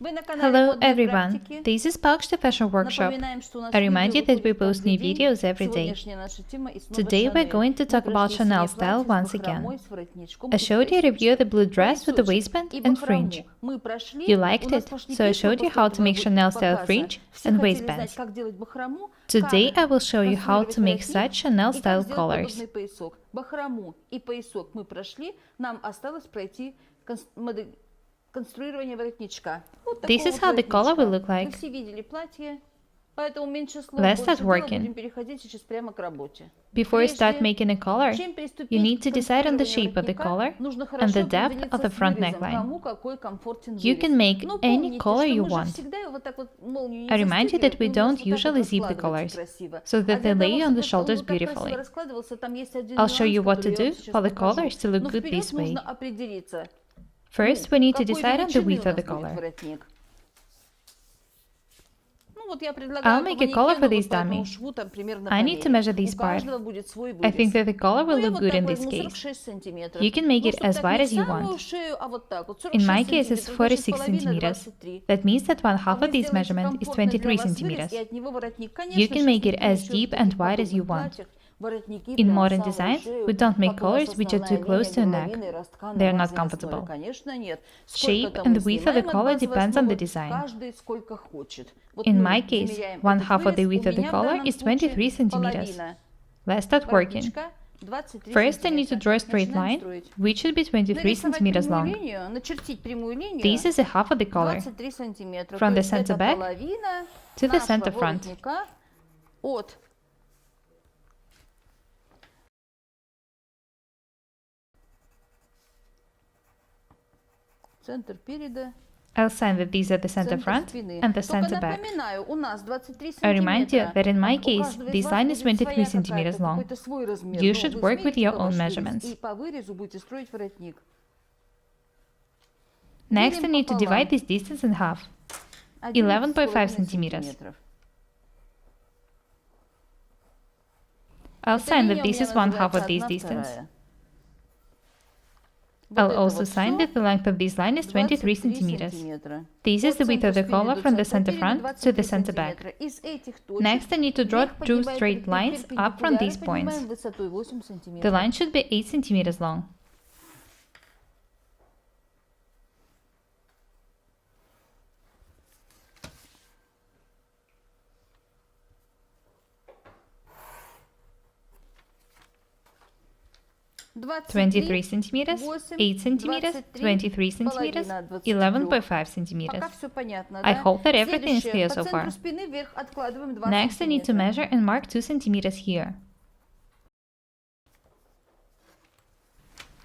Hello everyone, this is Pakshta Fashion Workshop. I remind you that we post new videos every day. Today we're going to talk about Chanel style once again. I showed you a review of the blue dress with the waistband and fringe. You liked it, so I showed you how to make Chanel style fringe and waistbands. Today I will show you how to make such Chanel style collars. This is how the collar will look like. Let's start working. Before you start making a collar, you need to decide on the shape of the collar and the depth of the front neckline. You can make any collar you want. I remind you that we don't usually zip the collars, so that they lay on the shoulders beautifully. I'll show you what to do for the collars to look good this way. First, we need to decide on the width of the collar. I'll make a collar for this dummy. I need to measure this part. I think that the collar will look good in this case. You can make it as wide as you want. In my case, it's 46 centimeters. That means that 1/2 of this measurement is 23 centimeters. You can make it as deep and wide as you want. In modern designs, we don't make collars which are too close to a neck. They are not comfortable. Shape and the width of the collar depends on the design. In my case, 1/2 of the width of the collar is 23 centimeters. Let's start working. First, I need to draw a straight line, which should be 23 centimeters long. This is a half of the collar, from the center back to the center front. I'll sign that these are the center front and the center back. I remind you that in my case, this line is 23 centimeters long. You should work with your own measurements. Next, I need to divide this distance in half, 11.5 centimeters. I'll sign that this is 1/2 of this distance. I'll also sign that the length of this line is 23 centimeters. This is the width of the collar from the center front to the center back. Next, I need to draw two straight lines up from these points. The line should be 8 centimeters long. Twenty-three centimeters, 8 centimeters, 23 centimeters, 11.5 centimeters. I hope that everything is clear so far. Next, I need to measure and mark 2 centimeters here.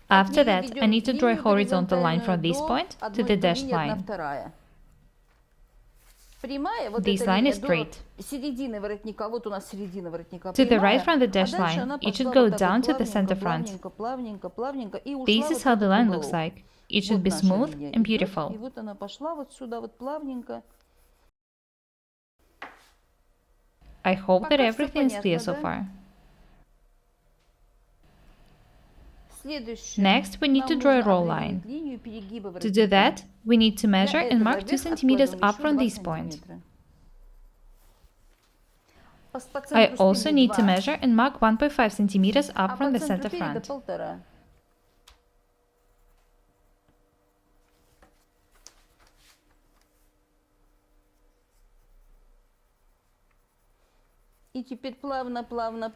After that, I need to draw a horizontal line from this point to the dashed line. This line is straight. To the right from the dashed line, it should go down to the center front. This is how the line looks like. It should be smooth and beautiful. I hope that everything is clear so far. Next, we need to draw a roll line. To do that, we need to measure and mark 2 centimeters up from this point. I also need to measure and mark 1.5 centimeters up from the center front.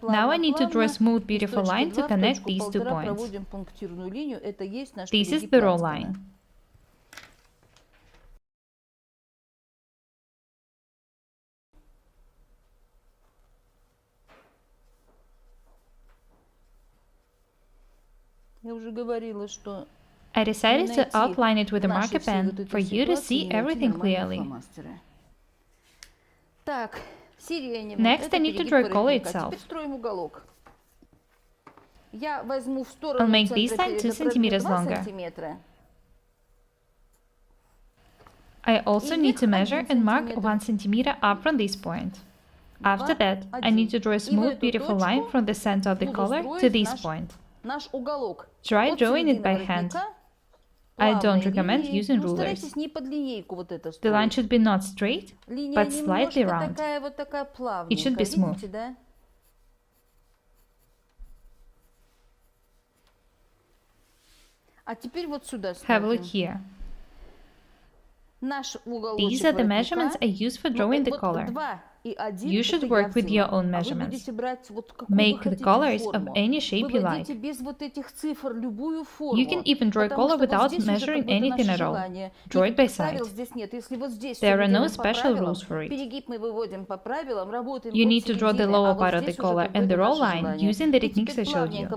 Now I need to draw a smooth, beautiful line to connect these 2 points. This is the roll line. I decided to outline it with a marker pen for you to see everything clearly. Next, I need to draw a collar itself. I'll make this line 2 centimeters longer. I also need to measure and mark 1 centimeter up from this point. After that, I need to draw a smooth, beautiful line from the center of the collar to this point. Try drawing it by hand. I don't recommend using rulers. The line should be not straight, but slightly round. It should be smooth. Have a look here. These are the measurements I use for drawing the collar. You should work with your own measurements. Make the collars of any shape you like. You can even draw a collar without measuring anything at all. Draw it by sight. There are no special rules for it. You need to draw the lower part of the collar and the roll line using the techniques I showed you.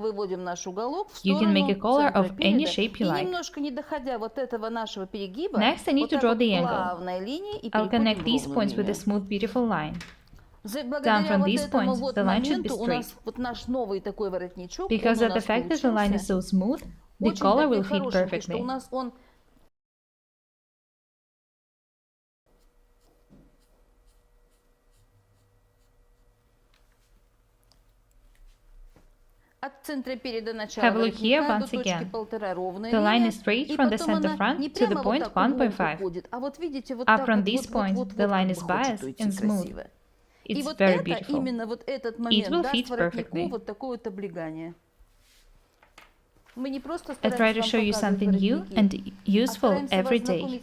You can make a collar of any shape you like. Next, I need to draw the angle. I'll connect these points with a smooth, beautiful line. Down from these points, the line should be straight. Because of the fact that the line is so smooth, the collar will fit perfectly. Have a look here once again. The line is straight from the center front to the point 1.5. Up from these points, the line is biased and smooth. It's very beautiful. It will fit perfectly. I try to show you something new and useful every day.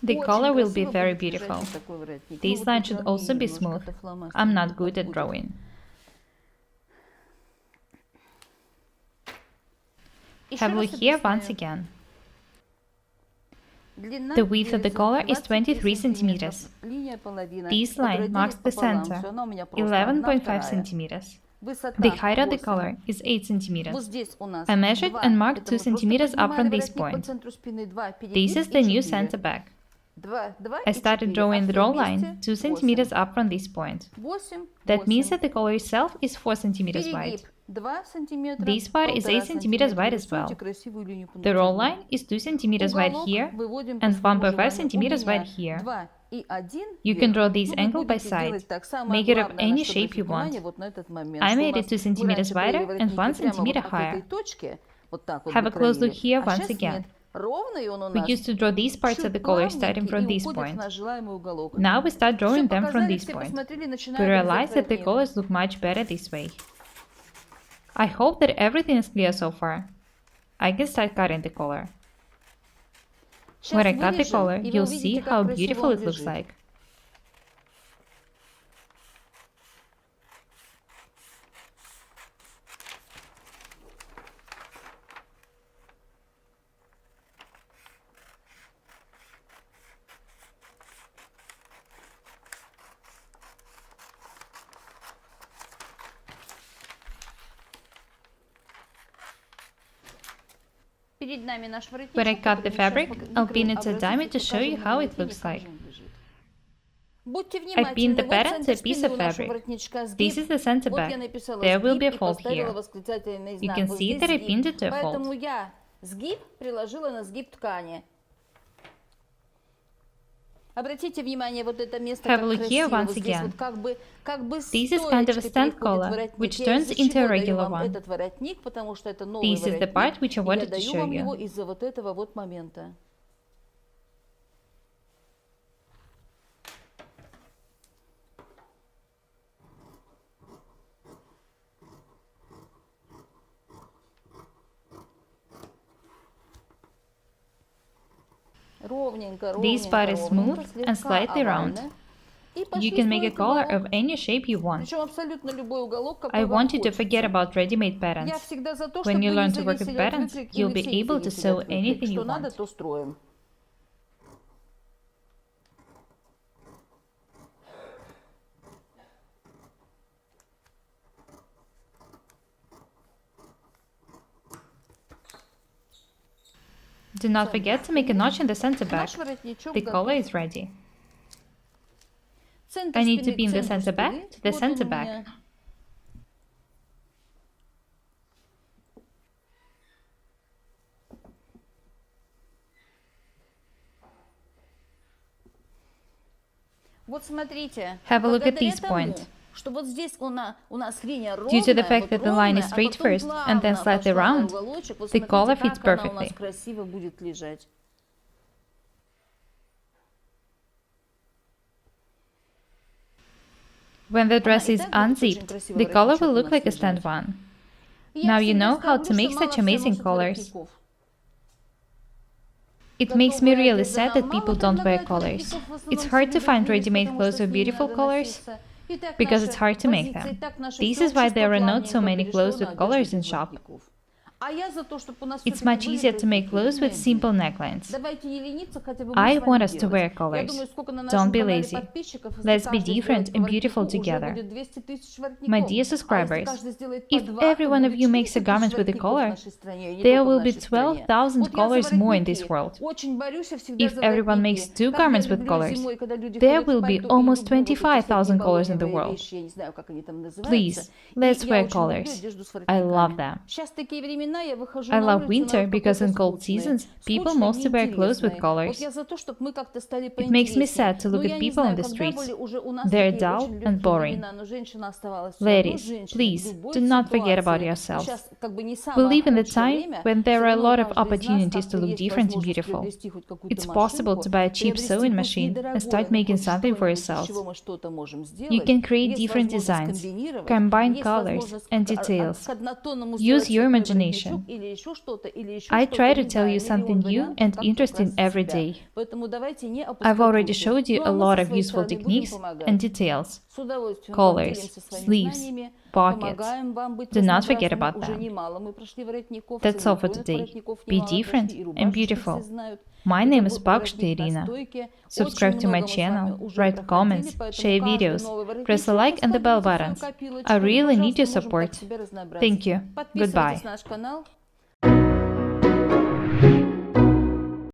The collar will be very beautiful. This line should also be smooth. I'm not good at drawing. Have a look here once again. The width of the collar is 23 centimeters. This line marks the center, 11.5 centimeters. The height of the collar is 8 centimeters. I measured and marked 2 centimeters up from this point. This is the new center back. I started drawing the roll line 2 centimeters up from this point. That means that the collar itself is 4 centimeters wide. This part is 8 centimeters wide as well. The roll line is 2 centimeters wide here and 1.5 centimeters wide here. You can draw this angle by side. Make it of any shape you want. I made it 2 centimeters wider and 1 centimeter higher. Have a close look here once again. We used to draw these parts of the collar starting from this point. Now we start drawing them from this point. We realize that the colors look much better this way. I hope that everything is clear so far. I can start cutting the collar. When I cut the collar, you'll see how beautiful it looks like. When I cut the fabric, I'll pin it to a diamond to show you how it looks like. I pinned the pattern to a piece of fabric. This is the center back. There will be a fold here. You can see that I pinned it to a fold. Have a look here once again. This is kind of a stand collar, which turns into a regular one. This is the part which I wanted to show you. This part is smooth and slightly round. You can make a collar of any shape you want. I want you to forget about ready-made patterns. When you learn to work with patterns, you'll be able to sew anything you want. Do not forget to make a notch in the center back. The collar is ready. I need to pin the center back to the center back. Have a look at this point. Due to the fact that the line is straight first and then slightly round, the collar fits perfectly. When the dress is unzipped, the collar will look like a stand one. Now you know how to make such amazing collars. It makes me really sad that people don't wear collars. It's hard to find ready-made clothes with beautiful collars, because it's hard to make them. This is why there are not so many clothes with collars in shop. It's much easier to make clothes with simple necklines. I want us to wear collars. Don't be lazy. Let's be different and beautiful together. My dear subscribers, if every one of you makes a garment with a collar, there will be 12,000 collars more in this world. If everyone makes 2 garments with collars, there will be almost 25,000 collars in the world. Please, let's wear collars. I love them. I love winter because in cold seasons, people mostly wear clothes with collars. It makes me sad to look at people on the streets. They're dull and boring. Ladies, please, do not forget about yourselves. We live in a time when there are a lot of opportunities to look different and beautiful. It's possible to buy a cheap sewing machine and start making something for yourselves. You can create different designs, combine colors and details. Use your imagination. I try to tell you something new and interesting every day. I've already showed you a lot of useful techniques and details. Collars, sleeves, pockets. Do not forget about them. That's all for today. Be different and beautiful. My name is Pakshta Irina. Subscribe to my channel, write comments, share videos, press a like and the bell buttons. I really need your support. Thank you. Goodbye.